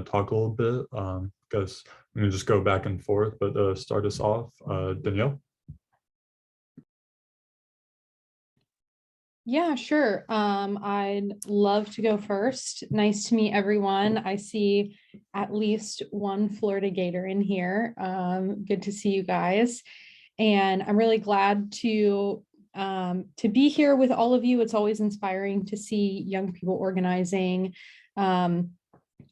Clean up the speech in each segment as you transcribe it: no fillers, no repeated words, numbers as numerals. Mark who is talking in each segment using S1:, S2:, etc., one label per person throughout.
S1: talk a little bit because I'm going to just go back and forth, but start us off, Danielle.
S2: Yeah, sure. I'd love to go first. Nice to meet everyone. I see at least one Florida Gator in here. Good to see you guys. And I'm really glad to be here with all of you. It's always inspiring to see young people organizing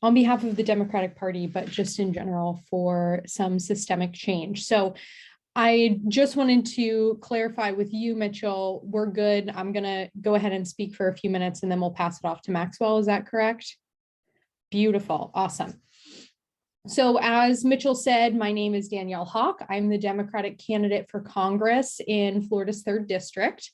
S2: on behalf of the Democratic Party, but just in general for some systemic change. So I just wanted to clarify with you, Mitchell, we're good. I'm going to go ahead and speak for a few minutes and then we'll pass it off to Maxwell. Is that correct? Beautiful. Awesome. So as Mitchell said, my name is Danielle Hawk. I'm the Democratic candidate for Congress in Florida's 3rd District.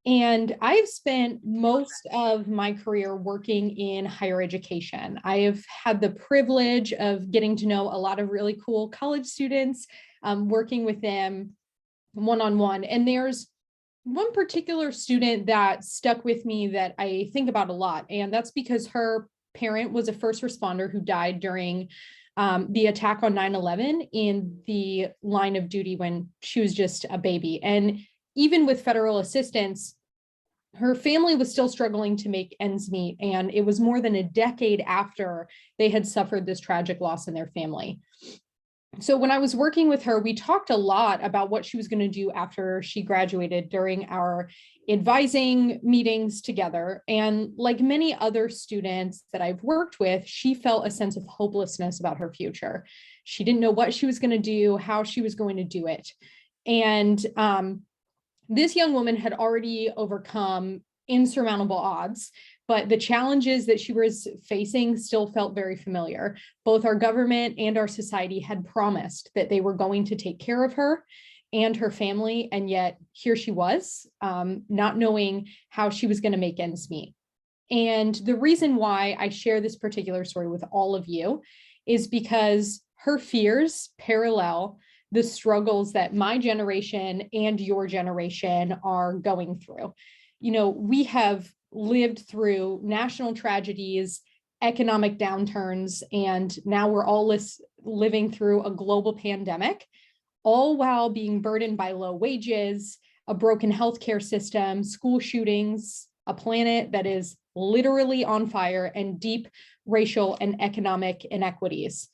S2: And I've spent most of my career working in higher education. I have had the privilege of getting to know a lot of really cool college students, working with them one-on-one. And there's one particular student that stuck with me that I think about a lot. And that's because her parent was a first responder who died during the attack on 9/11 in the line of duty when she was just a baby. And even with federal assistance, her family was still struggling to make ends meet. And it was more than a decade after they had suffered this tragic loss in their family. So when I was working with her, we talked a lot about what she was going to do after she graduated during our advising meetings together. And like many other students that I've worked with, she felt a sense of hopelessness about her future. She didn't know what she was going to do, how she was going to do it. And this young woman had already overcome insurmountable odds, but the challenges that she was facing still felt very familiar. Both our government and our society had promised that they were going to take care of her and her family, and yet here she was, not knowing how she was going to make ends meet. And the reason why I share this particular story with all of you is because her fears parallel the struggles that my generation and your generation are going through. You know, we have lived through national tragedies, economic downturns, and now we're all living through a global pandemic, all while being burdened by low wages, a broken healthcare system, school shootings, a planet that is literally on fire, and deep racial and economic inequities.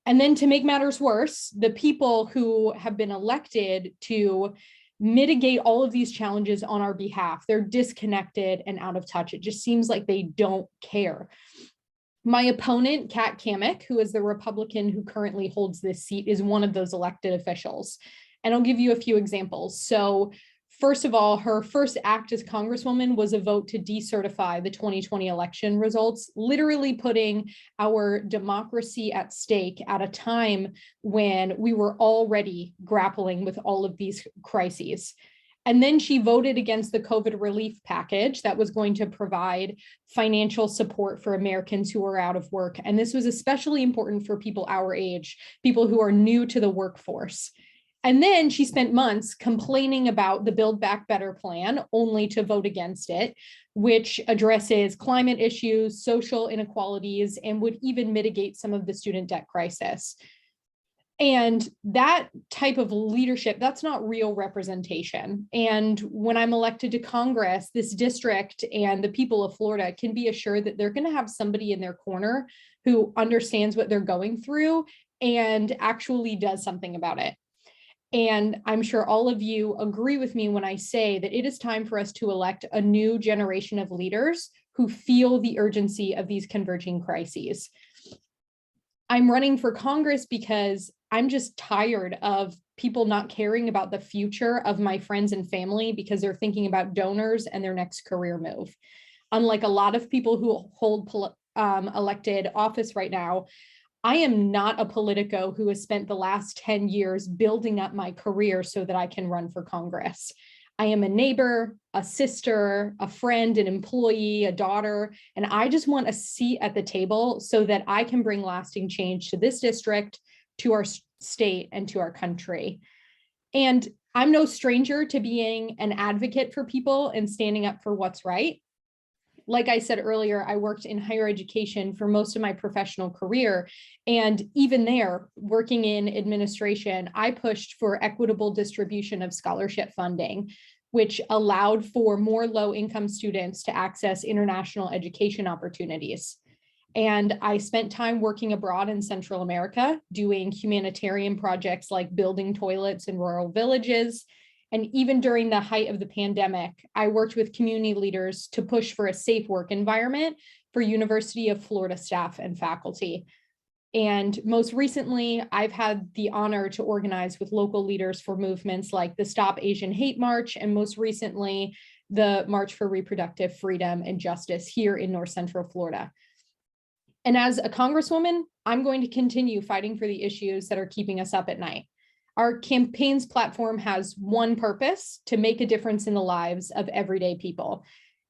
S2: And then to make matters worse, the people who have been elected to mitigate all of these challenges on our behalf, they're disconnected and out of touch. It just seems like they don't care. My opponent, Kamik, who is the Republican who currently holds this seat, is one of those elected officials. And I'll give you a few examples. So first of all, her first act as Congresswoman was a vote to decertify the 2020 election results, literally putting our democracy at stake at a time when we were already grappling with all of these crises. And then she voted against the COVID relief package that was going to provide financial support for Americans who are out of work. And this was especially important for people our age, people who are new to the workforce. And then she spent months complaining about the Build Back Better plan, only to vote against it, which addresses climate issues, social inequalities, and would even mitigate some of the student debt crisis. And that type of leadership, that's not real representation. And when I'm elected to Congress, this district and the people of Florida can be assured that they're going to have somebody in their corner who understands what they're going through and actually does something about it. And I'm sure all of you agree with me when I say that it is time for us to elect a new generation of leaders who feel the urgency of these converging crises. I'm running for Congress because I'm just tired of people not caring about the future of my friends and family because they're thinking about donors and their next career move. Unlike a lot of people who hold elected office right now, I am not a politico who has spent the last 10 years building up my career so that I can run for Congress. I am a neighbor, a sister, a friend, an employee, a daughter, and I just want a seat at the table so that I can bring lasting change to this district, to our state, and to our country. And I'm no stranger to being an advocate for people and standing up for what's right. like I said earlier, I worked in higher education for most of my professional career. And even there, working in administration, I pushed for equitable distribution of scholarship funding, which allowed for more low-income students to access international education opportunities. And I spent time working abroad in Central America, doing humanitarian projects like building toilets in rural villages. And even during the height of the pandemic, I worked with community leaders to push for a safe work environment for University of Florida staff and faculty. And most recently, I've had the honor to organize with local leaders for movements like the Stop Asian Hate March, and most recently, the March for Reproductive Freedom and Justice here in North Central Florida. And as a Congresswoman, I'm going to continue fighting for the issues that are keeping us up at night. Our campaign's platform has one purpose: to make a difference in the lives of everyday people.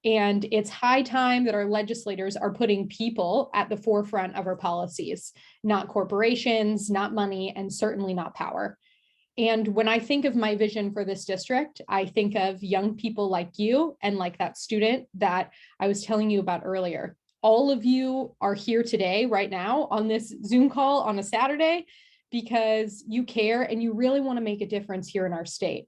S2: And it's high time that our legislators are putting people at the forefront of our policies, not corporations, not money, and certainly not power. And when I think of my vision for this district, I think of young people like you and like that student that I was telling you about earlier. All of you are here today, right now, on this Zoom call on a Saturday, because you care and you really want to make a difference here in our state.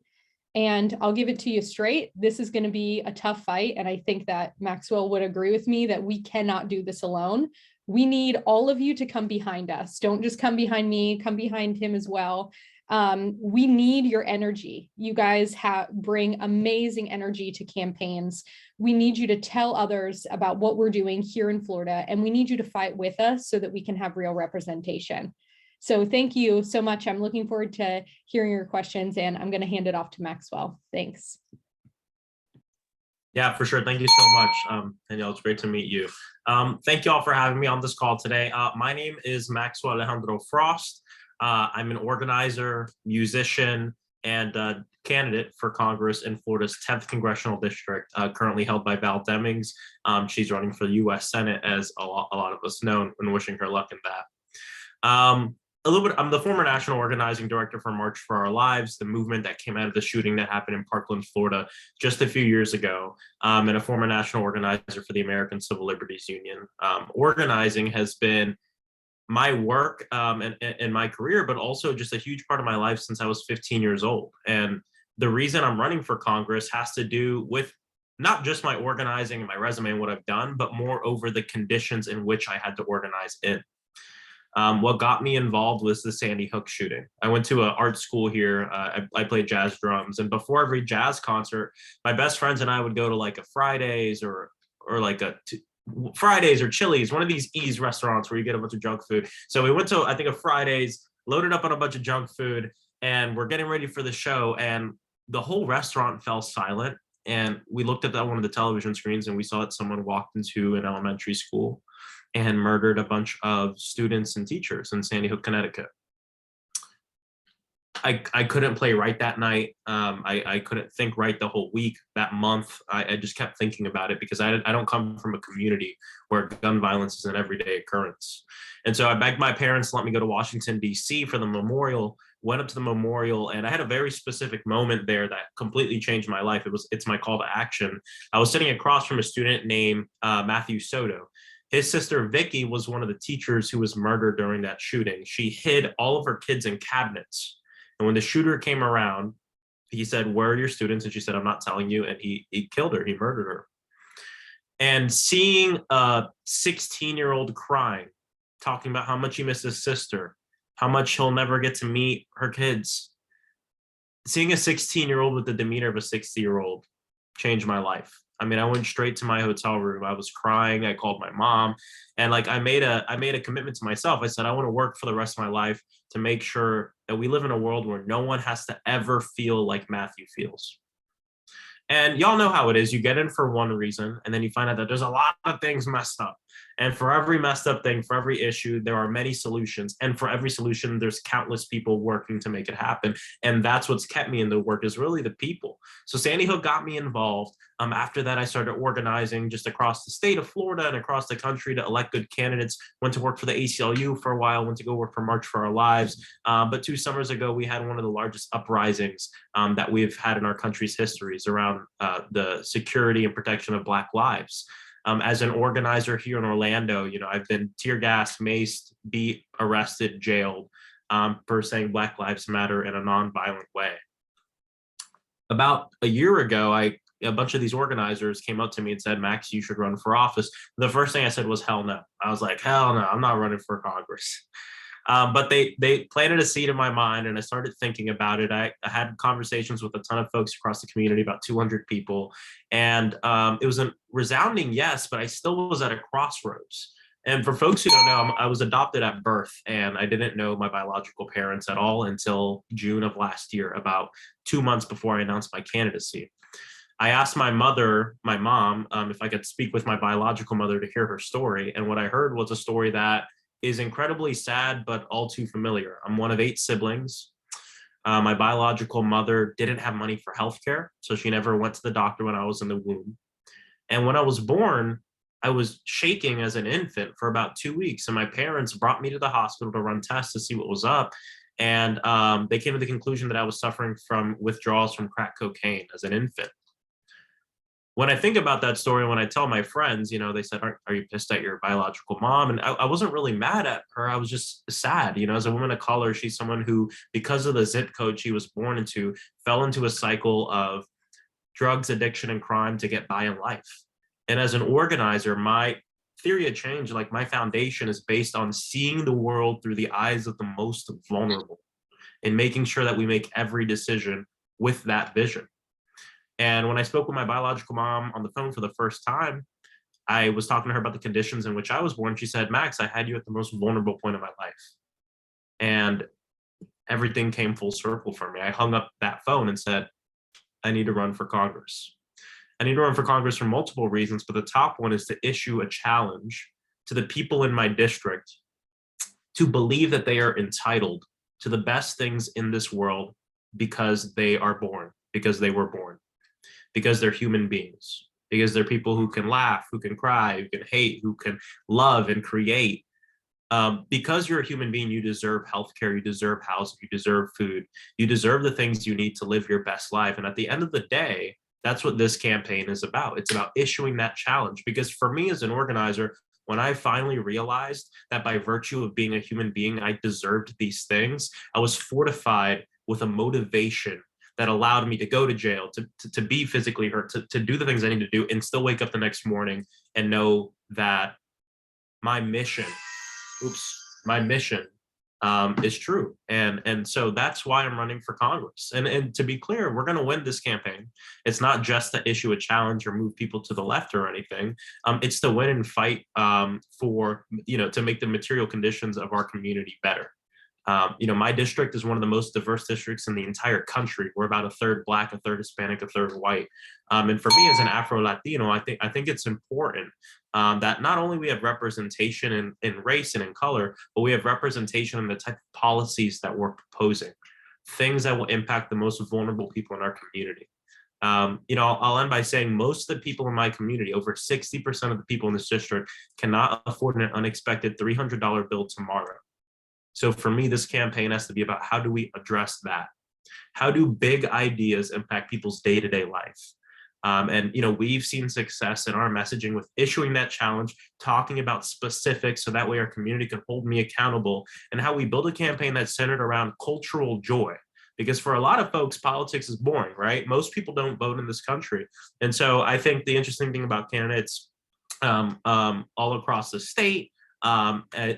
S2: And I'll give it to you straight. This is going to be a tough fight. And I think that Maxwell would agree with me that we cannot do this alone. We need all of you to come behind us. Don't just come behind me, come behind him as well. We need your energy. You guys bring amazing energy to campaigns. We need you to tell others about what we're doing here in Florida, and we need you to fight with us so that we can have real representation. So thank you so much. I'm looking forward to hearing your questions, and I'm going to hand it off to Maxwell. Thanks.
S3: Yeah, for sure. Thank you so much, Danielle. It's great to meet you. Thank you all for having me on this call today. My name is Maxwell Alejandro Frost. I'm an organizer, musician, and candidate for Congress in Florida's 10th Congressional District, currently held by Val Demings. She's running for the U.S. Senate, as a lot of us know, and wishing her luck in that. A little bit, I'm the former national organizing director for March for Our Lives, the movement that came out of the shooting that happened in Parkland, Florida, just a few years ago, and a former national organizer for the American Civil Liberties Union. Organizing has been my work and my career, but also just a huge part of my life since I was 15 years old. And the reason I'm running for Congress has to do with not just my organizing and my resume and what I've done, but more over the conditions in which I had to organize in. What got me involved was the Sandy Hook shooting. I went to an art school here. I played jazz drums, and before every jazz concert, my best friends and I would go to like a Fridays or like a Fridays or Chili's, one of these E's restaurants where you get a bunch of junk food. So we went to, I think, a Fridays, loaded up on a bunch of junk food, and we're getting ready for the show, and the whole restaurant fell silent. And we looked at one of the television screens, and we saw that someone walked into an elementary school and murdered a bunch of students and teachers in Sandy Hook, Connecticut. I couldn't play right that night. I couldn't think right the whole week, that month. I just kept thinking about it because I don't come from a community where gun violence is an everyday occurrence. And so I begged my parents to let me go to Washington, D.C. for the memorial, went up to the memorial, and I had a very specific moment there that completely changed my life. It's my call to action. I was sitting across from a student named Matthew Soto. His sister, Vicky, was one of the teachers who was murdered during that shooting. She hid all of her kids in cabinets. And when the shooter came around, he said, "Where are your students?" And she said, "I'm not telling you." And he killed her. He murdered her. And seeing a 16-year-old crying, talking about how much he missed his sister, how much he'll never get to meet her kids, seeing a 16-year-old with the demeanor of a 60-year-old changed my life. I mean, I went straight to my hotel room. I was crying. I called my mom, and like I made a commitment to myself. I said, I want to work for the rest of my life to make sure that we live in a world where no one has to ever feel like Matthew feels. And y'all know how it is. You get in for one reason, and then you find out that there's a lot of things messed up. And for every messed up thing, for every issue, there are many solutions. And for every solution, there's countless people working to make it happen. And that's what's kept me in the work, is really the people. So Sandy Hook got me involved. After that, I started organizing just across the state of Florida and across the country to elect good candidates. Went to work for the ACLU for a while, went to go work for March for Our Lives. But 2 summers ago, we had one of the largest uprisings that we've had in our country's histories around the security and protection of Black lives. As an organizer here in Orlando, I've been tear gassed, maced, beat, arrested, jailed for saying Black Lives Matter in a nonviolent way. About a year ago, a bunch of these organizers came up to me and said, Max, you should run for office. The first thing I said was, hell no. I was like, hell no, I'm not running for Congress. But they planted a seed in my mind, and I started thinking about it. I had conversations with a ton of folks across the community, about 200 people, and it was a resounding yes, but I still was at a crossroads. And for folks who don't know, I was adopted at birth, and I didn't know my biological parents at all until June of last year, about 2 months before I announced my candidacy. I asked my mom, if I could speak with my biological mother to hear her story. And what I heard was a story that is incredibly sad, but all too familiar. I'm one of 8 siblings. My biological mother didn't have money for healthcare, so she never went to the doctor when I was in the womb. And when I was born, I was shaking as an infant for about 2 weeks, and my parents brought me to the hospital to run tests to see what was up. And they came to the conclusion that I was suffering from withdrawals from crack cocaine as an infant. When I think about that story, when I tell my friends, they said, are you pissed at your biological mom? And I wasn't really mad at her. I was just sad. As a woman of color, she's someone who, because of the zip code she was born into, fell into a cycle of drugs, addiction, and crime to get by in life. And as an organizer, my theory of change, like my foundation, is based on seeing the world through the eyes of the most vulnerable and making sure that we make every decision with that vision. And when I spoke with my biological mom on the phone for the first time, I was talking to her about the conditions in which I was born. She said, Max, I had you at the most vulnerable point of my life. And everything came full circle for me. I hung up that phone and said, I need to run for Congress. I need to run for Congress for multiple reasons, but the top one is to issue a challenge to the people in my district to believe that they are entitled to the best things in this world because they are born, because they were born, because they're human beings, because they're people who can laugh, who can cry, who can hate, who can love and create. Because you're a human being, you deserve healthcare, you deserve housing, you deserve food, you deserve the things you need to live your best life. And at the end of the day, that's what this campaign is about. It's about issuing that challenge. Because for me as an organizer, when I finally realized that by virtue of being a human being, I deserved these things, I was fortified with a motivation that allowed me to go to jail, to be physically hurt, to do the things I need to do, and still wake up the next morning and know that my mission is true. And so that's why I'm running for Congress. And to be clear, we're going to win this campaign. It's not just to issue a challenge or move people to the left or anything. It's to win and fight for, to make the material conditions of our community better. My district is one of the most diverse districts in the entire country. We're about a third Black, a third Hispanic, a third white. And for me as an Afro-Latino, I think it's important that not only we have representation in race and in color, but we have representation in the type of policies that we're proposing, things that will impact the most vulnerable people in our community. I'll end by saying most of the people in my community, over 60% of the people in this district, cannot afford an unexpected $300 bill tomorrow. So for me, this campaign has to be about how do we address that? How do big ideas impact people's day-to-day life? And we've seen success in our messaging with issuing that challenge, talking about specifics so that way our community can hold me accountable, and how we build a campaign that's centered around cultural joy. Because for a lot of folks, politics is boring, right? Most people don't vote in this country. And so I think the interesting thing about candidates all across the state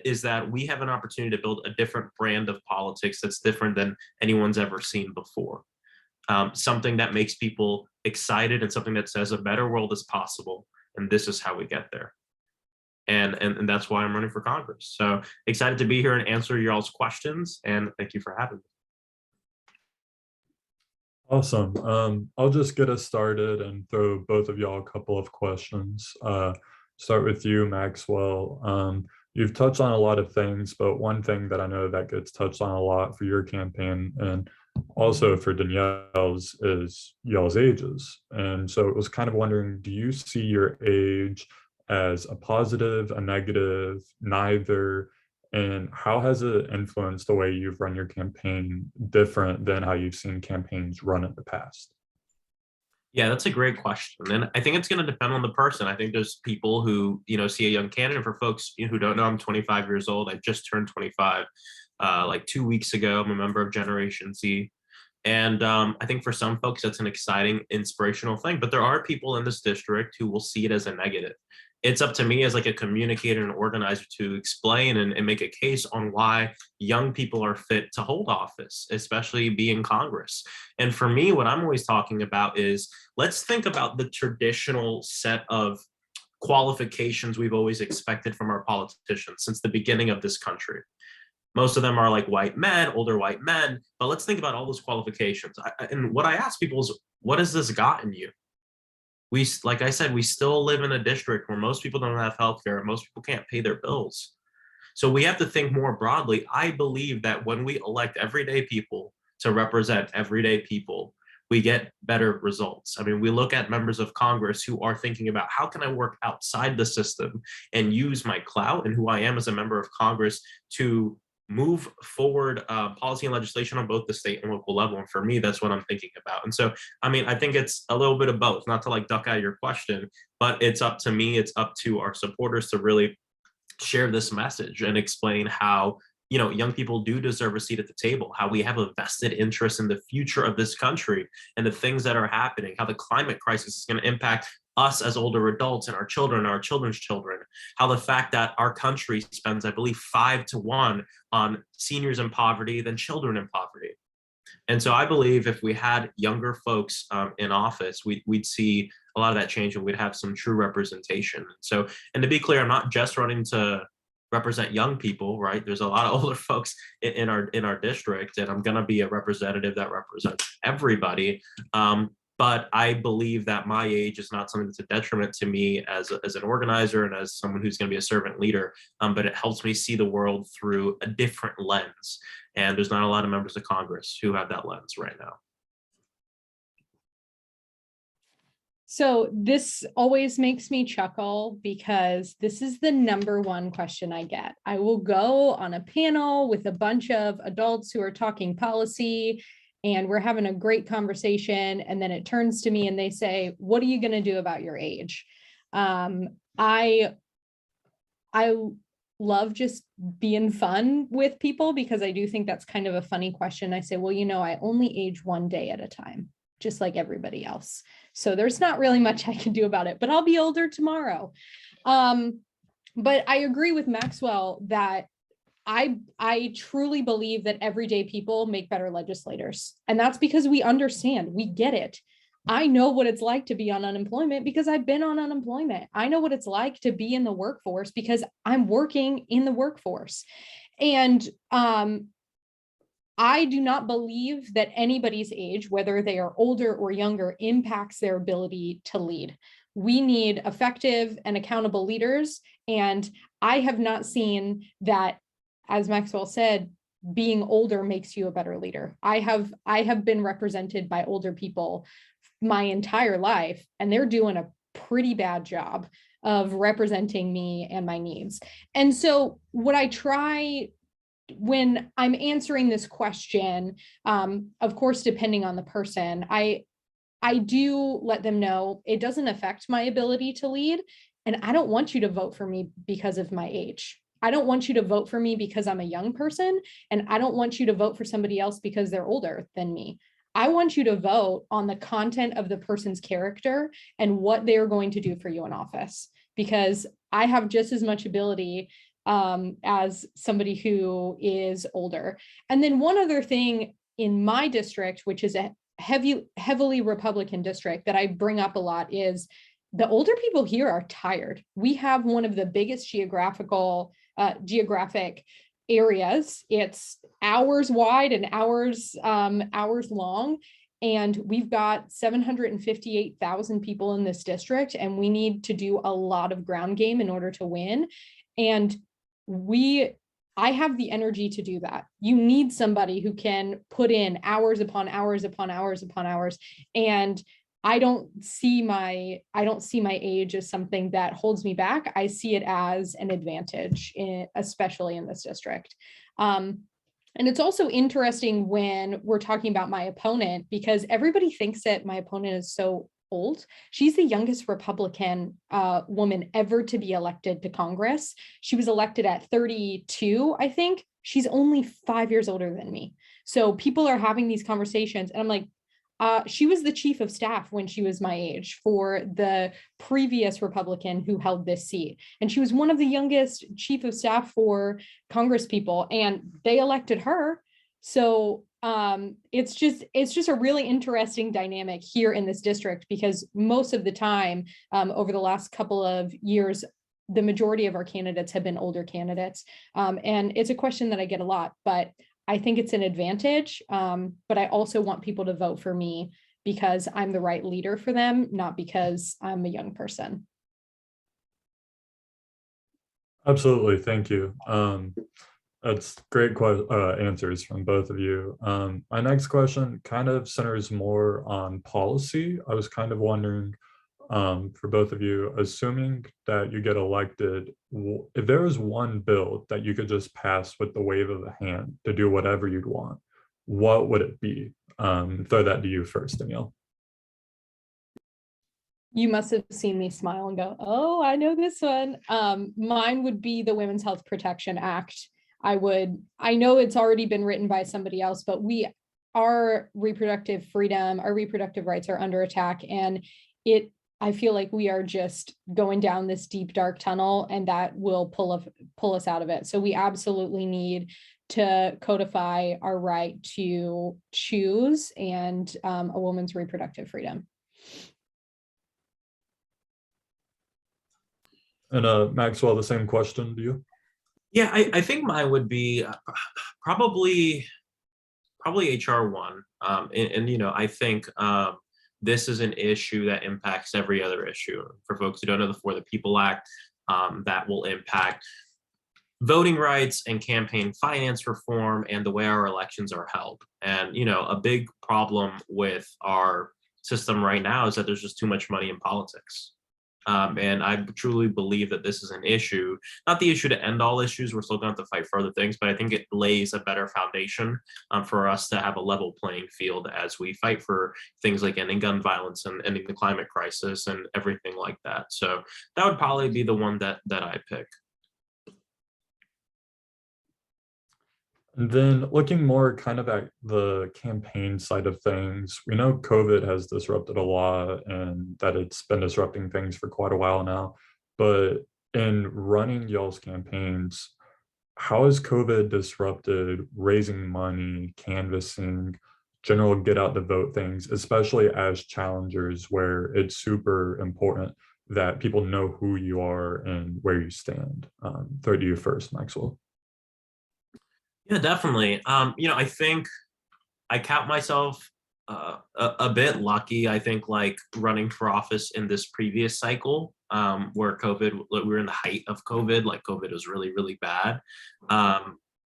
S3: is that we have an opportunity to build a different brand of politics that's different than anyone's ever seen before. Something that makes people excited and something that says a better world is possible, and this is how we get there. And that's why I'm running for Congress. So excited to be here and answer y'all's questions, and thank you for having me.
S1: Awesome. I'll just get us started and throw both of y'all a couple of questions. Start with you, Maxwell. You've touched on a lot of things, but one thing that I know that gets touched on a lot for your campaign and also for Danielle's is y'all's ages. And so it was kind of wondering, do you see your age as a positive, a negative, neither? And how has it influenced the way you've run your campaign different than how you've seen campaigns run in the past?
S3: Yeah, that's a great question. And I think it's going to depend on the person. I think there's people who, see a young candidate. For folks who don't know, I'm 25 years old. I just turned 25 like 2 weeks ago. I'm a member of Generation Z. And I think for some folks, that's an exciting, inspirational thing. But there are people in this district who will see it as a negative. It's up to me as like a communicator and organizer to explain and make a case on why young people are fit to hold office, especially be in Congress. And for me, what I'm always talking about is let's think about the traditional set of qualifications we've always expected from our politicians since the beginning of this country. Most of them are like white men, older white men, but let's think about all those qualifications. And what I ask people is, what has this gotten you? Like I said, we still live in a district where most people don't have health care, and most people can't pay their bills. So we have to think more broadly. I believe that when we elect everyday people to represent everyday people, we get better results. I mean, we look at members of Congress who are thinking about how can I work outside the system and use my clout and who I am as a member of Congress to move forward policy and legislation on both the state and local level. And for me, that's what I'm thinking about. And so, I mean, I think it's a little bit of both, not to like duck out of your question, but it's up to me, it's up to our supporters to really share this message and explain how young people do deserve a seat at the table, how we have a vested interest in the future of this country and the things that are happening, how the climate crisis is going to impact us as older adults and our children and our children's children, how the fact that our country spends, I believe, 5-to-1 on seniors in poverty than children in poverty. And so I believe if we had younger folks in office, we'd see a lot of that change and we'd have some true representation. So, and to be clear, I'm not just running to represent young people, right? There's a lot of older folks in our district, and I'm going to be a representative that represents everybody. But I believe that my age is not something that's a detriment to me as an organizer and as someone who's going to be a servant leader, but it helps me see the world through a different lens. And there's not a lot of members of Congress who have that lens right now.
S2: So this always makes me chuckle because this is the number one question I get. I will go on a panel with a bunch of adults who are talking policy and we're having a great conversation. And then it turns to me and they say, what are you going to do about your age? I love just being fun with people because I do think that's kind of a funny question. I say, well, I only age one day at a time, just like everybody else. So there's not really much I can do about it, but I'll be older tomorrow. But I agree with Maxwell that I truly believe that everyday people make better legislators. And that's because we understand, we get it. I know what it's like to be on unemployment because I've been on unemployment. I know what it's like to be in the workforce because I'm working in the workforce. And I do not believe that anybody's age, whether they are older or younger, impacts their ability to lead. We need effective and accountable leaders. And I have not seen that, as Maxwell said, being older makes you a better leader. I have been represented by older people my entire life, and they're doing a pretty bad job of representing me and my needs. And so what I try when I'm answering this question, of course, depending on the person, I do let them know it doesn't affect my ability to lead. And I don't want you to vote for me because of my age. I don't want you to vote for me because I'm a young person. And I don't want you to vote for somebody else because they're older than me. I want you to vote on the content of the person's character and what they're going to do for you in office, because I have just as much ability as somebody who is older. And then one other thing in my district, which is a heavily Republican district that I bring up a lot, is the older people here are tired. We have one of the biggest geographic areas. It's hours wide and hours long. And we've got 758,000 people in this district, and we need to do a lot of ground game in order to win. And I have the energy to do that. You need somebody who can put in hours upon hours upon hours upon hours. And I don't see my age as something that holds me back. I see it as an advantage, especially in this district. And it's also interesting when we're talking about my opponent, because everybody thinks that my opponent is so old. She's the youngest Republican woman ever to be elected to Congress. She was elected at 32, I think. She's only 5 years older than me. So people are having these conversations, and I'm like, she was the chief of staff when she was my age for the previous Republican who held this seat. And she was one of the youngest chief of staff for Congress people, and they elected her. So it's just a really interesting dynamic here in this district, because most of the time over the last couple of years, the majority of our candidates have been older candidates. And it's a question that I get a lot, but I think it's an advantage, but I also want people to vote for me because I'm the right leader for them, not because I'm a young person.
S1: Absolutely, thank you. That's great answers from both of you. My next question kind of centers more on policy. I was kind of wondering, for both of you, assuming that you get elected, if there was one bill that you could just pass with the wave of a hand to do whatever you'd want, what would it be? Throw that to you first, Danielle.
S2: You must have seen me smile and go, oh, I know this one. Mine would be the Women's Health Protection Act. I know it's already been written by somebody else, but our reproductive freedom, our reproductive rights are under attack. And I feel like we are just going down this deep, dark tunnel, and that will pull us out of it. So we absolutely need to codify our right to choose and a woman's reproductive freedom.
S1: And Maxwell, the same question to you.
S3: Yeah, I think mine would be probably HR 1. And you know, I think this is an issue that impacts every other issue. For folks who don't know, the For the People Act, that will impact voting rights and campaign finance reform and the way our elections are held. And, you know, a big problem with our system right now is that there's just too much money in politics. And I truly believe that this is an issue, not the issue to end all issues. We're still going to have to fight for other things, but I think it lays a better foundation for us to have a level playing field as we fight for things like ending gun violence and ending the climate crisis and everything like that. So that would probably be the one that I pick.
S1: And then looking more kind of at the campaign side of things, we know COVID has disrupted a lot and that it's been disrupting things for quite a while now. But in running y'all's campaigns, how has COVID disrupted raising money, canvassing, general get out the vote things, especially as challengers where it's super important that people know who you are and where you stand? Throw it to you first, Maxwell.
S3: Yeah, definitely. You know, I think I count myself a bit lucky. I think like running for office in this previous cycle, where COVID, we were in the height of COVID, like COVID was really, really bad.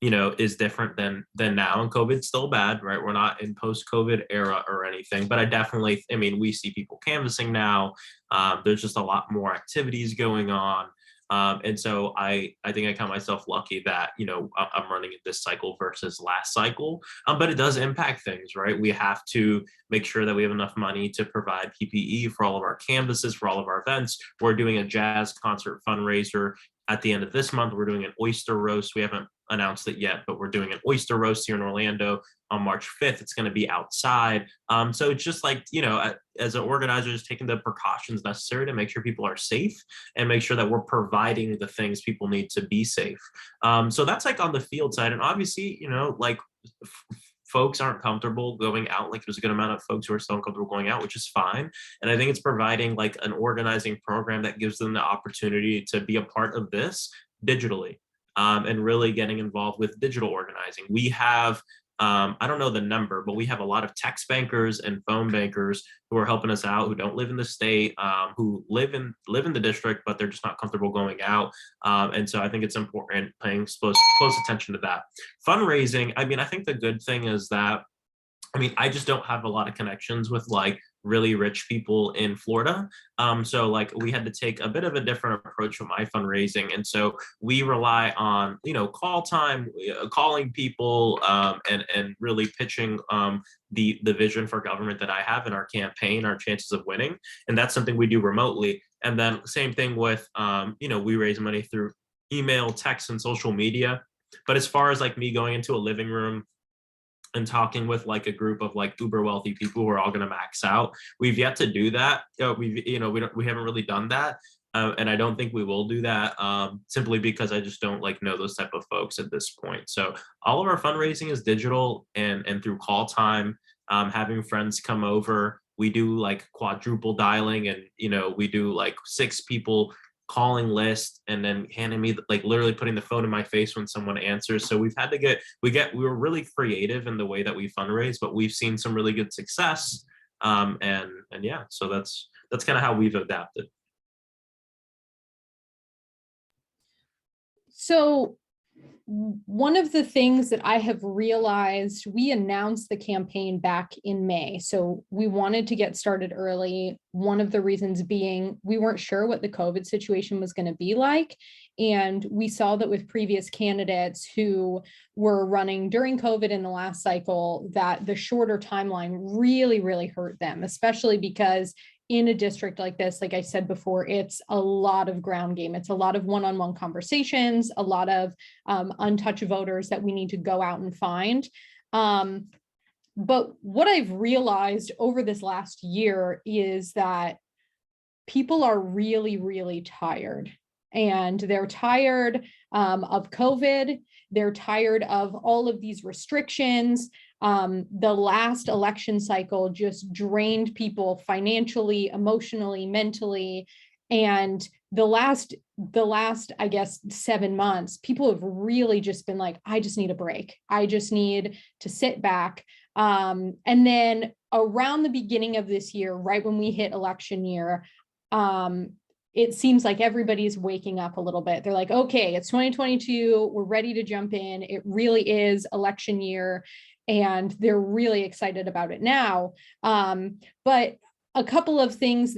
S3: You know, is different than now, and COVID's still bad, right? We're not in post-COVID era or anything, but I mean, we see people canvassing now. There's just a lot more activities going on. And so I think I count myself lucky that, you know, I'm running in this cycle versus last cycle, but it does impact things, right? We have to make sure that we have enough money to provide PPE for all of our canvases, for all of our events. We're doing a jazz concert fundraiser at the end of this month. We're doing an oyster roast. We haven't announced it yet, but we're doing an oyster roast here in Orlando on March 5th. It's going to be outside. So it's just like, you know, as an organizer, just taking the precautions necessary to make sure people are safe and make sure that we're providing the things people need to be safe. So that's like on the field side. And obviously, you know, like folks aren't comfortable going out. Like there's a good amount of folks who are still uncomfortable going out, which is fine. And I think it's providing like an organizing program that gives them the opportunity to be a part of this digitally. And really getting involved with digital organizing. We have, I don't know the number, but we have a lot of text bankers and phone bankers who are helping us out, who don't live in the state, who live in the district, but they're just not comfortable going out. And so I think it's important paying close attention to that. Fundraising, I mean, I think the good thing is that, I mean, I just don't have a lot of connections with like really rich people in Florida. So like we had to take a bit of a different approach with my fundraising. And so we rely on, call time, calling people, and really pitching the vision for government that I have in our campaign, our chances of winning. And that's something we do remotely. And then same thing with, we raise money through email, text, and social media. But as far as like me going into a living room and talking with like a group of like uber wealthy people who are all going to max out, we've yet to do that. We haven't really done that. And I don't think we will do that, simply because I just don't like know those type of folks at this point. So all of our fundraising is digital and through call time, having friends come over. We do like quadruple dialing, and we do like 6 people calling list, and then handing me like literally putting the phone in my face when someone answers. So we've had to we were really creative in the way that we fundraise, but we've seen some really good success. And yeah, so that's kind of how we've adapted.
S2: So one of the things that I have realized, we announced the campaign back in May. So we wanted to get started early. One of the reasons being we weren't sure what the COVID situation was going to be like. And we saw that with previous candidates who were running during COVID in the last cycle, that the shorter timeline really, really hurt them, especially because in a district like this, like I said before, it's a lot of ground game. It's a lot of one-on-one conversations, a lot of untouched voters that we need to go out and find. But what I've realized over this last year is that people are really, really tired. And they're tired of COVID. They're tired of all of these restrictions. The last election cycle just drained people financially, emotionally, mentally. And the last, I guess, 7 months, people have really just been like, I just need a break. I just need to sit back. And then around the beginning of this year, right when we hit election year, it seems like everybody's waking up a little bit. They're like, okay, it's 2022. We're ready to jump in. It really is election year. And they're really excited about it now. But a couple of things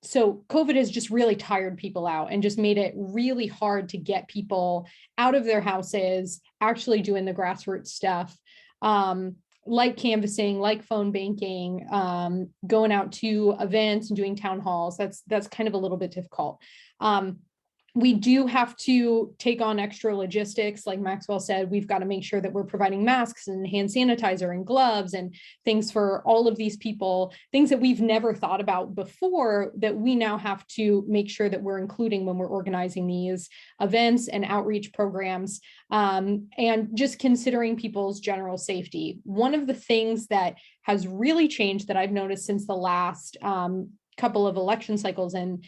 S2: so COVID has just really tired people out and just made it really hard to get people out of their houses, actually doing the grassroots stuff. Like canvassing, like phone banking, going out to events and doing town halls. That's kind of a little bit difficult. We do have to take on extra logistics. Like Maxwell said, we've got to make sure that we're providing masks and hand sanitizer and gloves and things for all of these people, things that we've never thought about before that we now have to make sure that we're including when we're organizing these events and outreach programs, and just considering people's general safety. One of the things that has really changed that I've noticed since the last couple of election cycles and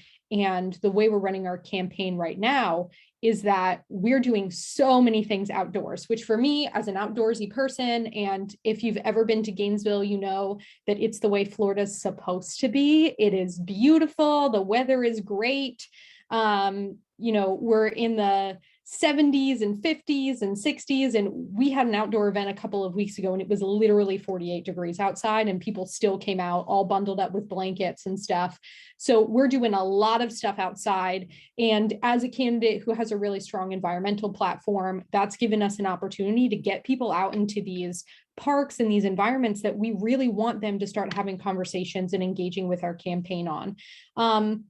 S2: the way we're running our campaign right now is that we're doing so many things outdoors, which for me as an outdoorsy person, and if you've ever been to Gainesville, you know that it's the way Florida's supposed to be. It is beautiful. The weather is great. We're in the 70s and 50s and 60s. And we had an outdoor event a couple of weeks ago and it was literally 48 degrees outside and people still came out all bundled up with blankets and stuff. So we're doing a lot of stuff outside. And as a candidate who has a really strong environmental platform, that's given us an opportunity to get people out into these parks and these environments that we really want them to start having conversations and engaging with our campaign on. And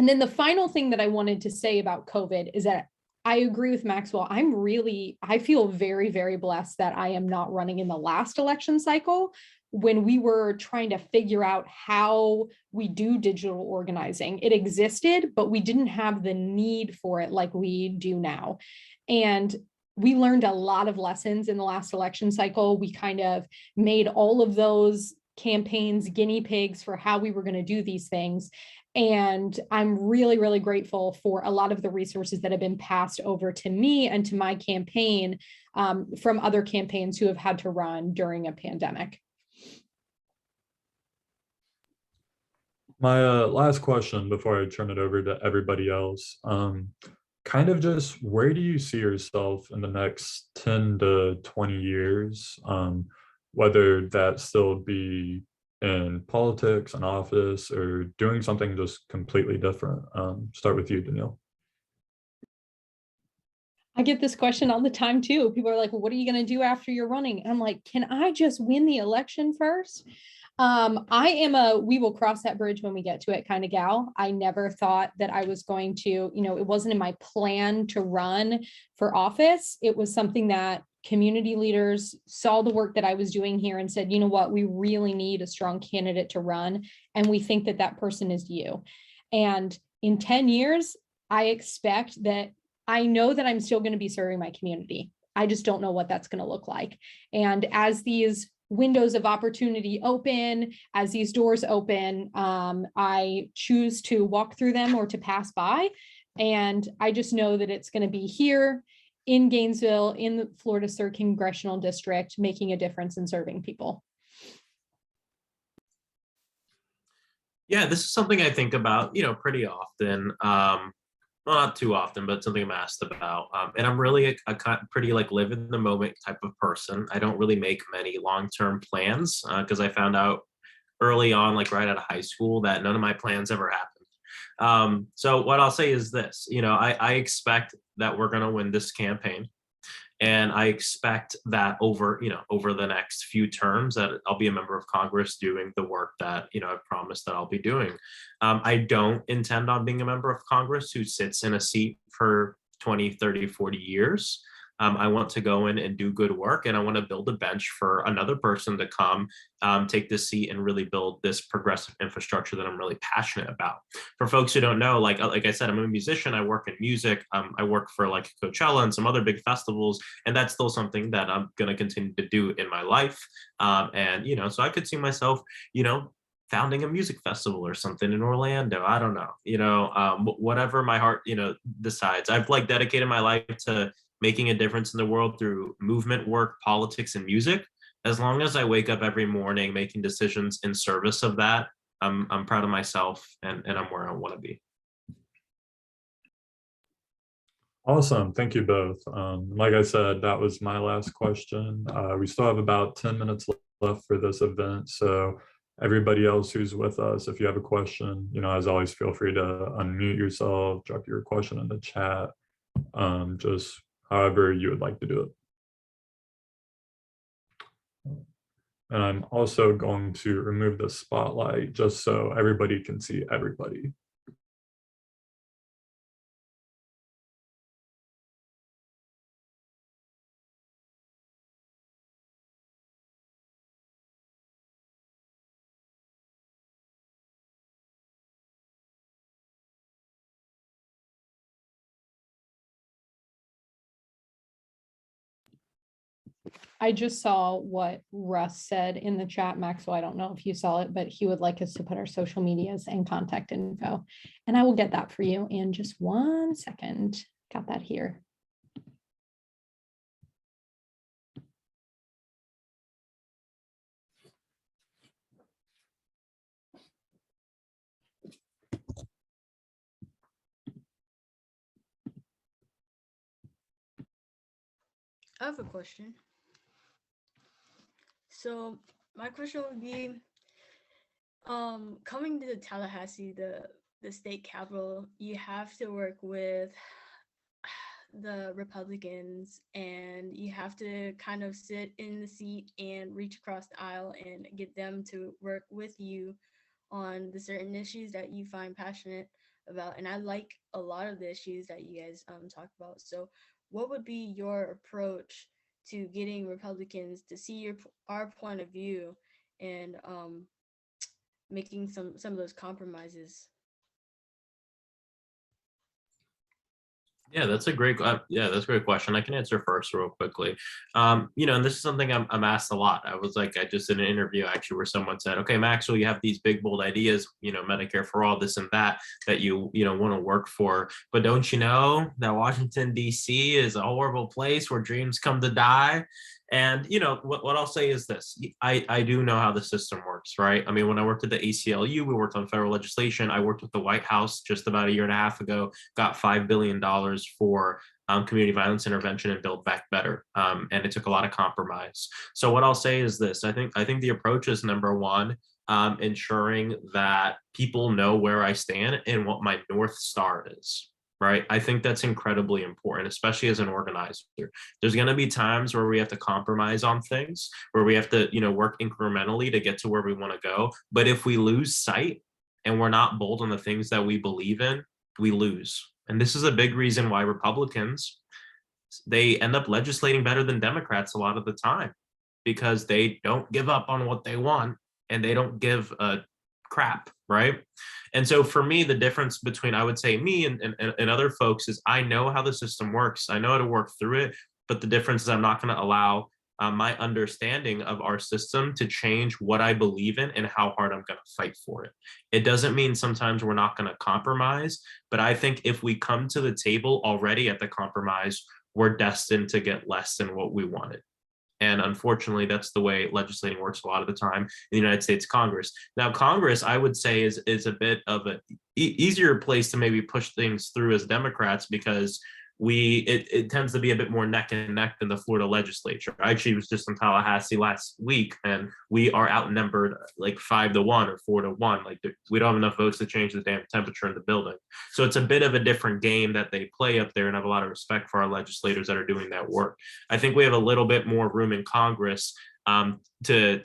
S2: then the final thing that I wanted to say about COVID is that I agree with Maxwell. I feel very, very blessed that I am not running in the last election cycle when we were trying to figure out how we do digital organizing. It existed, but we didn't have the need for it like we do now. And we learned a lot of lessons in the last election cycle. We kind of made all of those campaigns guinea pigs for how we were going to do these things. And I'm really, really grateful for a lot of the resources that have been passed over to me and to my campaign from other campaigns who have had to run during a pandemic.
S1: My last question before I turn it over to everybody else, kind of just where do you see yourself in the next 10 to 20 years, whether that still be in politics and office or doing something just completely different? Start with you, Danielle.
S2: I get this question all the time too. People are like, well, what are you going to do after you're running? And I'm like, can I just win the election first? I am we will cross that bridge when we get to it kind of gal. I never thought that I was going to, it wasn't in my plan to run for office. It was something that community leaders saw the work that I was doing here and said, you know what, we really need a strong candidate to run. And we think that that person is you. And in 10 years, I expect that I know that I'm still going to be serving my community. I just don't know what that's going to look like. And as these windows of opportunity open, as these doors open, I choose to walk through them or to pass by. And I just know that it's going to be here in Gainesville, in the Florida 3rd Congressional District, making a difference and serving people.
S3: Yeah, this is something I think about, pretty often. Well, not too often, but something I'm asked about. And I'm really a pretty like live in the moment type of person. I don't really make many long-term plans because I found out early on, like right out of high school, that none of my plans ever happened. So what I'll say is this, I expect that we're going to win this campaign. And I expect that over the next few terms that I'll be a member of Congress doing the work that, I've promised that I'll be doing. I don't intend on being a member of Congress who sits in a seat for 20, 30, 40 years. I want to go in and do good work, and I want to build a bench for another person to come take this seat and really build this progressive infrastructure that I'm really passionate about. For folks who don't know, like I said, I'm a musician. I work in music. I work for like Coachella and some other big festivals, and that's still something that I'm going to continue to do in my life. And so I could see myself, founding a music festival or something in Orlando. I don't know, whatever my heart, decides. I've like dedicated my life to making a difference in the world through movement work, politics, and music. As long as I wake up every morning making decisions in service of that, I'm proud of myself and I'm where I want to be.
S1: Awesome. Thank you both. Like I said, that was my last question. We still have about 10 minutes left for this event. So everybody else who's with us, if you have a question, as always, feel free to unmute yourself, drop your question in the chat, just however you would like to do it. And I'm also going to remove the spotlight just so everybody can see everybody.
S2: I just saw what Russ said in the chat, Maxwell. I don't know if you saw it, but he would like us to put our social medias and contact info. And I will get that for you in just 1 second. Got that here.
S4: I have a question. So my question would be, coming to Tallahassee, the state capital, you have to work with the Republicans, and you have to kind of sit in the seat and reach across the aisle and get them to work with you on the certain issues that you find passionate about. And I like a lot of the issues that you guys talk about. So what would be your approach to getting Republicans to see our point of view and making some of those compromises?
S3: Yeah, that's a great question. I can answer first real quickly. And this is something I'm asked a lot. I just did an interview actually where someone said, okay, Maxwell, you have these big, bold ideas, Medicare for all, this and that you want to work for. But don't you know that Washington, D.C. is a horrible place where dreams come to die? And what I'll say is this: I do know how the system works, right? I mean, when I worked at the ACLU, we worked on federal legislation. I worked with the White House just about a year and a half ago, got $5 billion for community violence intervention and Build Back Better, and it took a lot of compromise. So what I'll say is this: I think the approach is, number one, ensuring that people know where I stand and what my North Star is. Right. I think that's incredibly important, especially as an organizer. There's going to be times where we have to compromise on things, where we have to, work incrementally to get to where we want to go. But if we lose sight and we're not bold on the things that we believe in, we lose. And this is a big reason why Republicans, they end up legislating better than Democrats a lot of the time, because they don't give up on what they want and they don't give a crap, right? And so for me, the difference between, I would say, me and other folks is I know how the system works. I know how to work through it, but the difference is I'm not going to allow my understanding of our system to change what I believe in and how hard I'm going to fight for it. It doesn't mean sometimes we're not going to compromise, but I think if we come to the table already at the compromise, we're destined to get less than what we wanted. And unfortunately, that's the way legislating works a lot of the time in the United States Congress. Now, Congress, I would say, is a bit of an easier place to maybe push things through as Democrats, because it tends to be a bit more neck and neck than the Florida legislature. I actually was just in Tallahassee last week, and we are outnumbered like 5-1 or 4-1. Like, we don't have enough votes to change the damn temperature in the building. So it's a bit of a different game that they play up there, and I have a lot of respect for our legislators that are doing that work. I think we have a little bit more room in Congress to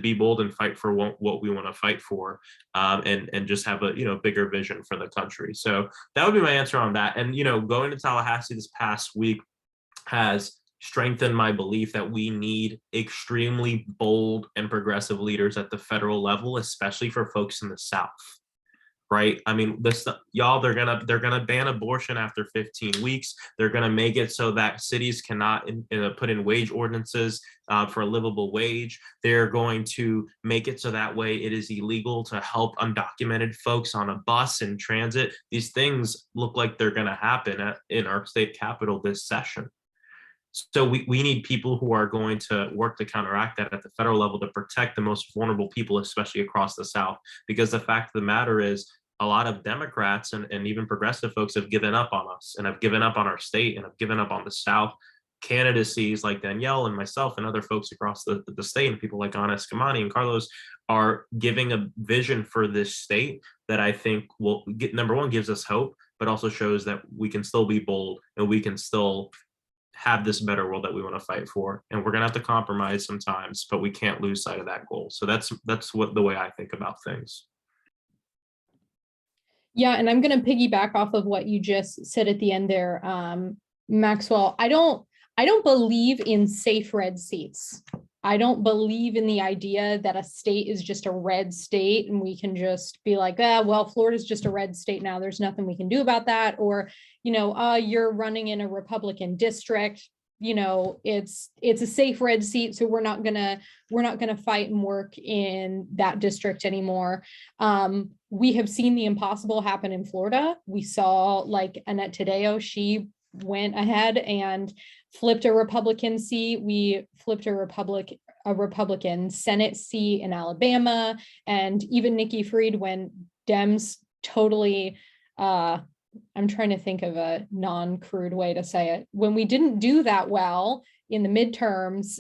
S3: be bold and fight for what we want to fight for, and just have a bigger vision for the country. So that would be my answer on that. And going to Tallahassee this past week has strengthened my belief that we need extremely bold and progressive leaders at the federal level, especially for folks in the South. Right? I mean, y'all, they're gonna ban abortion after 15 weeks. They're gonna make it so that cities cannot put in wage ordinances for a livable wage. They're going to make it so that way it is illegal to help undocumented folks on a bus and transit. These things look like they're gonna happen in our state capital this session. So we need people who are going to work to counteract that at the federal level to protect the most vulnerable people, especially across the South. Because the fact of the matter is, a lot of Democrats and even progressive folks have given up on us, and have given up on our state, and have given up on the South. Candidacies like Danielle and myself and other folks across the state, and people like Ana Escamani and Carlos, are giving a vision for this state that I think will get, number one, gives us hope, but also shows that we can still be bold and we can still have this better world that we want to fight for. And we're gonna have to compromise sometimes, but we can't lose sight of that goal. So that's what the way I think about things.
S2: Yeah, and I'm going to piggyback off of what you just said at the end there, Maxwell. I don't believe in safe red seats. I don't believe in the idea that a state is just a red state and we can just be like, well, Florida's just a red state now. There's nothing we can do about that. Or, you're running in a Republican district. It's a safe red seat, so we're not gonna fight and work in that district anymore. We have seen the impossible happen in Florida. We saw, like, Annette Taddeo, she went ahead and flipped a Republican seat. We flipped a Republican Senate seat in Alabama, and even Nikki Fried, when Dems totally I'm trying to think of a non-crude way to say it. When we didn't do that well in the midterms,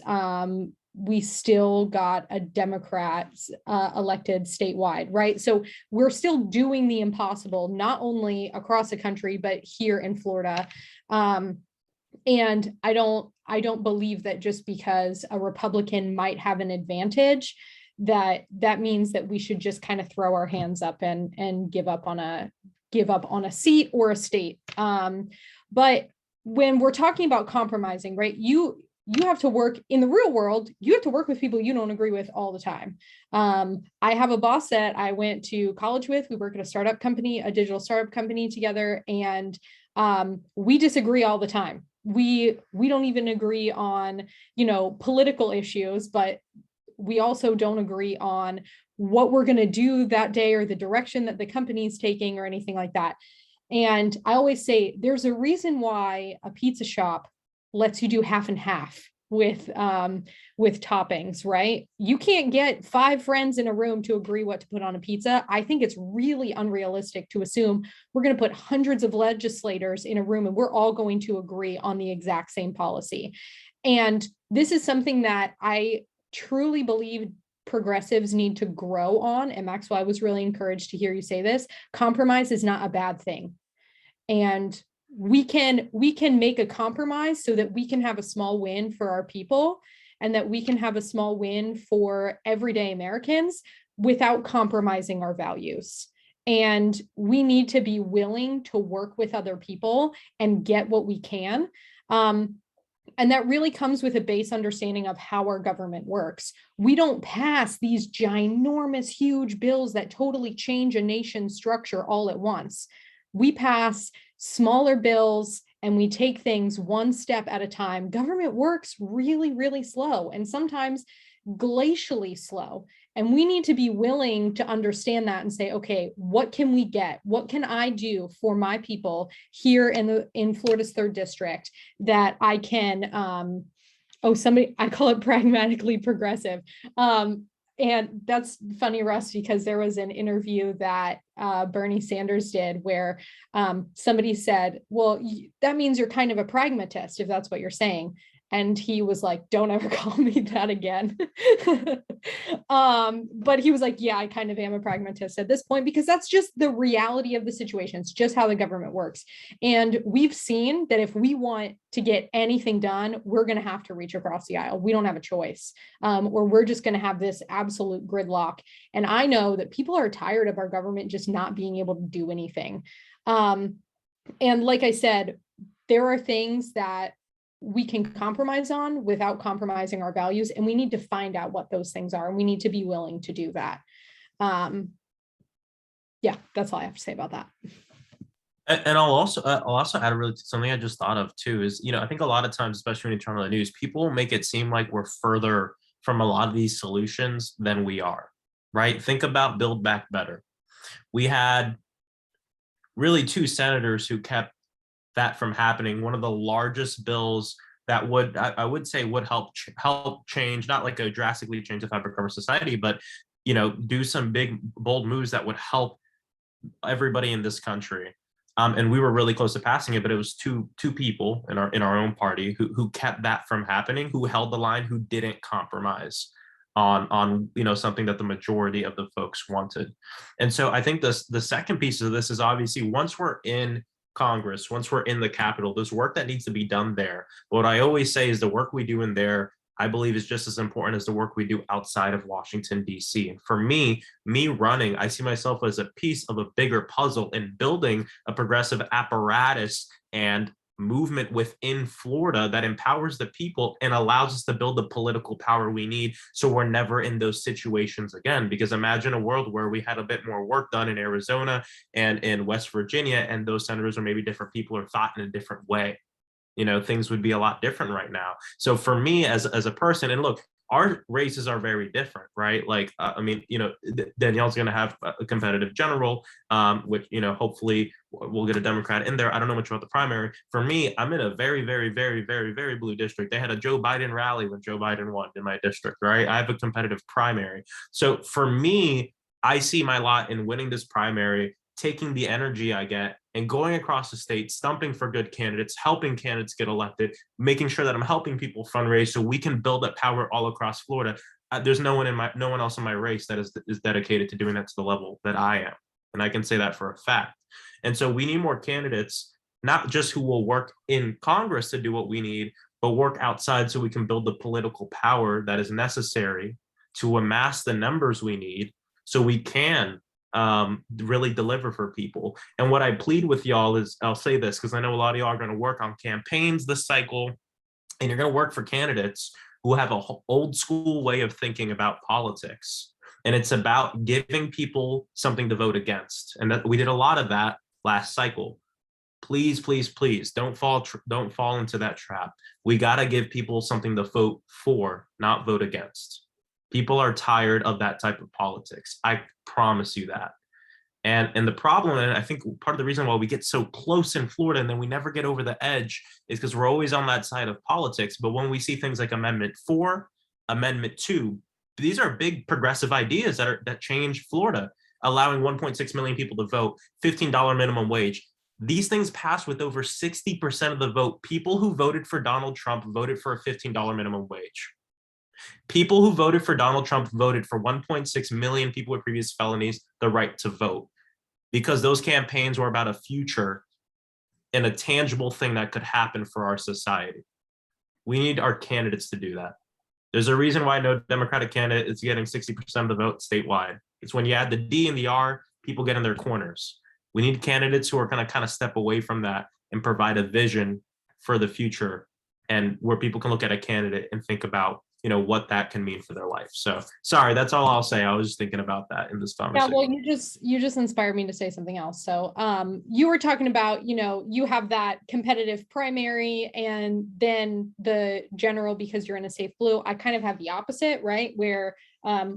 S2: we still got a Democrat elected statewide, right? So we're still doing the impossible, not only across the country, but here in Florida. And I don't believe that just because a Republican might have an advantage, that means that we should just kind of throw our hands up and give up on a seat or a state. But when we're talking about compromising, right, you have to work in the real world. You have to work with people you don't agree with all the time. I have a boss that I went to college with. We work at a digital startup company together, and we disagree all the time. We don't even agree on, political issues, but we also don't agree on what we're going to do that day or the direction that the company is taking or anything like that. And I always say there's a reason why a pizza shop lets you do half and half with toppings, right? You can't get 5 friends in a room to agree what to put on a pizza. I think it's really unrealistic to assume we're going to put hundreds of legislators in a room and we're all going to agree on the exact same policy. And this is something that I truly believe progressives need to grow on, and Maxwell, I was really encouraged to hear you say this, compromise is not a bad thing. And we can make a compromise so that we can have a small win for our people, and that we can have a small win for everyday Americans without compromising our values. And we need to be willing to work with other people and get what we can. And that really comes with a base understanding of how our government works. We don't pass these ginormous, huge bills that totally change a nation's structure all at once. We pass smaller bills and we take things one step at a time. Government works really, really slow, and sometimes glacially slow. And we need to be willing to understand that and say, okay, what can we get? What can I do for my people here in Florida's 3rd district that I can, I call it pragmatically progressive. And that's funny, Russ, because there was an interview that Bernie Sanders did where somebody said, well, that means you're kind of a pragmatist, if that's what you're saying. And he was like, don't ever call me that again. But he was like, yeah, I kind of am a pragmatist at this point, because that's just the reality of the situation. It's just how the government works. And we've seen that if we want to get anything done, we're going to have to reach across the aisle. We don't have a choice, or we're just going to have this absolute gridlock. And I know that people are tired of our government just not being able to do anything. And like I said, there are things that we can compromise on without compromising our values, and we need to find out what those things are, and we need to be willing to do that. Yeah, that's all I have to say about that.
S3: And I'll also add really something I just thought of too is, I think a lot of times, especially when you turn on the news, people make it seem like we're further from a lot of these solutions than we are, right? Think about Build Back Better. We had really 2 senators who kept that from happening. One of the largest bills that would, I would say, would help change, not like a drastically change the fabric of our society, but do some big bold moves that would help everybody in this country. And we were really close to passing it, but it was two people in our own party who kept that from happening, who held the line, who didn't compromise on something that the majority of the folks wanted. And so I think the second piece of this is, obviously, once we're in Congress, once we're in the Capitol, there's work that needs to be done there. But what I always say is the work we do in there, I believe, is just as important as the work we do outside of Washington, D.C. And for me running, I see myself as a piece of a bigger puzzle in building a progressive apparatus and movement within Florida that empowers the people and allows us to build the political power we need, so we're never in those situations again. Because imagine a world where we had a bit more work done in Arizona and in West Virginia, and those senators are maybe different people or thought in a different way. Things would be a lot different right now. So for me as a person, and look, our races are very different, right? Like, Danielle's going to have a competitive general, which, hopefully we'll get a Democrat in there. I don't know much about the primary. For me, I'm in a very, very, very, very, very blue district. They had a Joe Biden rally when Joe Biden won in my district, right? I have a competitive primary. So for me, I see my lot in winning this primary, taking the energy I get and going across the state, stumping for good candidates, helping candidates get elected, making sure that I'm helping people fundraise so we can build up power all across Florida. There's no one else in my race that is dedicated to doing that to the level that I am. And I can say that for a fact. And so we need more candidates, not just who will work in Congress to do what we need, but work outside so we can build the political power that is necessary to amass the numbers we need so we can really deliver for people. And what I plead with y'all is, I'll say this because I know a lot of y'all are going to work on campaigns this cycle, and you're going to work for candidates who have an old school way of thinking about politics. And it's about giving people something to vote against. And that we did a lot of that last cycle. Please, please, please don't fall into that trap. We got to give people something to vote for, not vote against. People are tired of that type of politics. I promise you that. And the problem, and I think part of the reason why we get so close in Florida and then we never get over the edge, is because we're always on that side of politics. But when we see things like Amendment 4, Amendment 2, these are big progressive ideas that change Florida, allowing 1.6 million people to vote, $15 minimum wage. These things passed with over 60% of the vote. People who voted for Donald Trump voted for a $15 minimum wage. People who voted for Donald Trump voted for 1.6 million people with previous felonies the right to vote, because those campaigns were about a future and a tangible thing that could happen for our society. We need our candidates to do that. There's a reason why no Democratic candidate is getting 60% of the vote statewide. It's when you add the D and the R, people get in their corners. We need candidates who are going to kind of step away from that and provide a vision for the future, and where people can look at a candidate and think about, you know, what that can mean for their life. So sorry, that's all I'll say. I was just thinking about that in this
S2: Yeah,
S3: conversation.
S2: well, you just inspired me to say something else. So you were talking about, you know, you have that competitive primary and then the general because you're in a safe blue. I kind of have the opposite, right? Where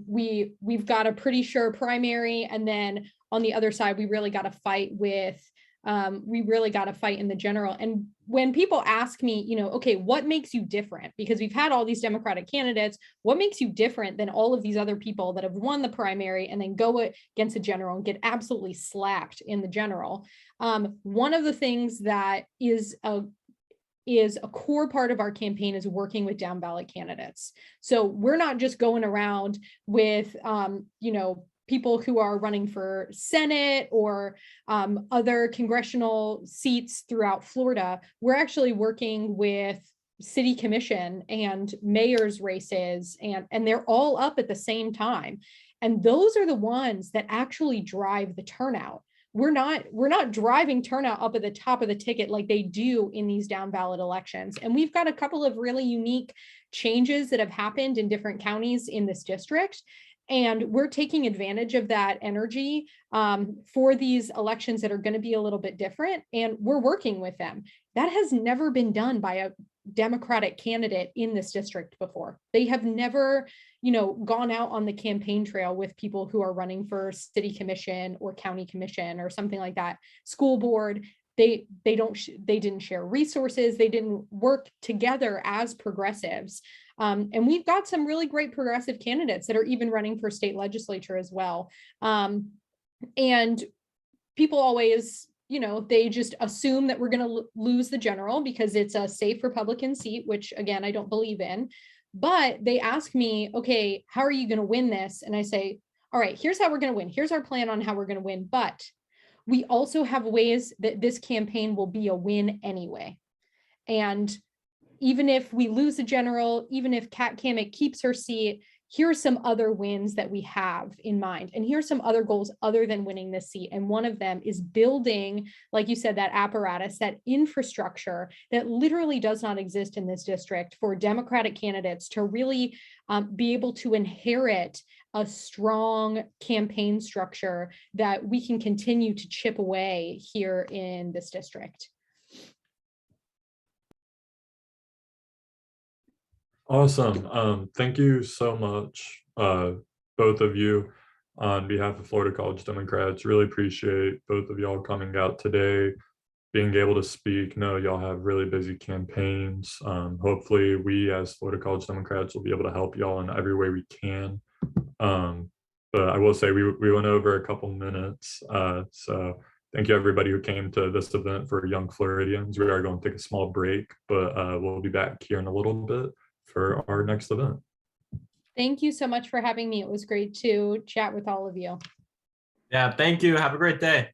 S2: we've got a pretty sure primary, and then on the other side, we really got to fight with in the general. And when people ask me, you know, okay, what makes you different? Because we've had all these Democratic candidates, what makes you different than all of these other people that have won the primary and then go against a general and get absolutely slapped in the general? One of the things that is a core part of our campaign is working with down ballot candidates. So we're not just going around with, you know, people who are running for Senate or other congressional seats throughout Florida. We're actually working with city commission and mayor's races, and they're all up at the same time. And those are the ones that actually drive the turnout. We're not driving turnout up at the top of the ticket like they do in these down ballot elections. And we've got a couple of really unique changes that have happened in different counties in this district. And we're taking advantage of that energy for these elections that are going to be a little bit different. And we're working with them. That has never been done by a Democratic candidate in this district before. They have never, you know, gone out on the campaign trail with people who are running for city commission or county commission or something like that. School board. They didn't share resources. They didn't work together as progressives. And we've got some really great progressive candidates that are even running for state legislature as well. And people always, you know, they just assume that we're going to lose the general because it's a safe Republican seat, which again, I don't believe in. But they ask me, okay, how are you going to win this? And I say, all right, here's how we're going to win. Here's our plan on how we're going to win. But we also have ways that this campaign will be a win anyway. And even if we lose the general, even if Kamik keeps her seat, here are some other wins that we have in mind. And here's some other goals other than winning this seat. And one of them is building, like you said, that apparatus, that infrastructure that literally does not exist in this district for Democratic candidates to really be able to inherit a strong campaign structure that we can continue to chip away here in this district.
S1: Awesome. Thank you so much, both of you, on behalf of Florida College Democrats. Really appreciate both of y'all coming out today, being able to speak. No, y'all have really busy campaigns. Hopefully we as Florida College Democrats will be able to help y'all in every way we can. But I will say we went over a couple minutes. So thank you everybody who came to this event for Young Floridians. We are going to take a small break, but we'll be back here in a little bit for our next event.
S2: Thank you so much for having me. It was great to chat with all of you.
S3: Yeah, thank you. Have a great day.